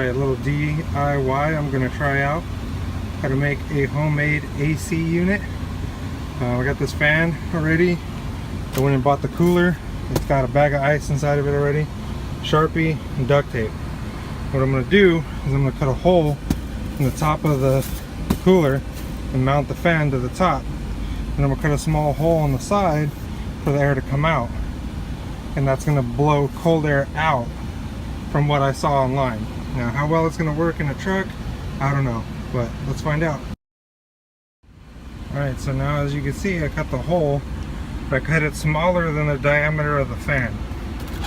Alright, a little DIY I'm going to try out how to make a homemade AC unit. I got this fan already. I went and bought the cooler. It's got a bag of ice inside of it already, Sharpie, and duct tape. What I'm going to do is I'm going to cut a hole in the top of the cooler and mount the fan to the top. And I'm going to cut a small hole on the side for the air to come out. And that's going to blow cold air out from what I saw online. Now, how well it's going to work in a truck, I don't know, but let's find out. Alright, so now as you can see, I cut the hole, but I cut it smaller than the diameter of the fan,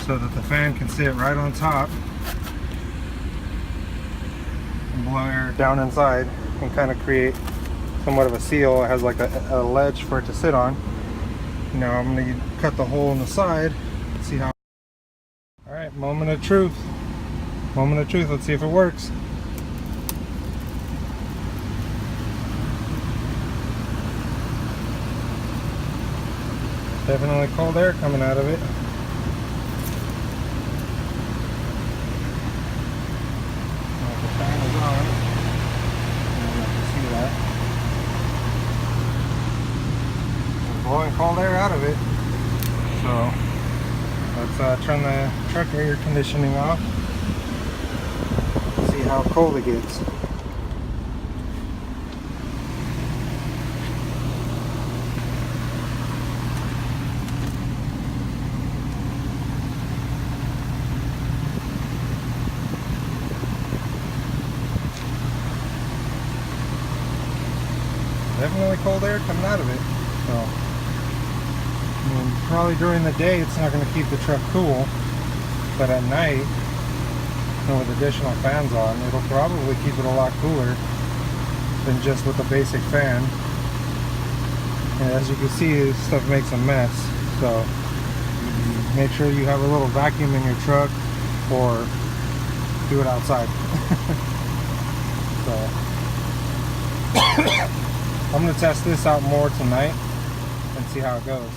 so that the fan can sit right on top and blow air down inside and kind of create somewhat of a seal. It has like a ledge for it to sit on. Now I'm going to cut the hole in the side. Let's see how. Alright, moment of truth. Moment of truth. Let's see if it works. Definitely cold air coming out of it. The fan is on. You can see that. It's blowing cold air out of it. So let's turn the truck air conditioning off. See how cold it gets. Definitely cold air coming out of it. So, I mean, probably during the day it's not going to keep the truck cool, but at night, with additional fans on, it'll probably keep it a lot cooler than just with the basic fan. And as you can see, this stuff makes a mess. So make sure you have a little vacuum in your truck, or do it outside. So I'm going to test this out more tonight and see how it goes.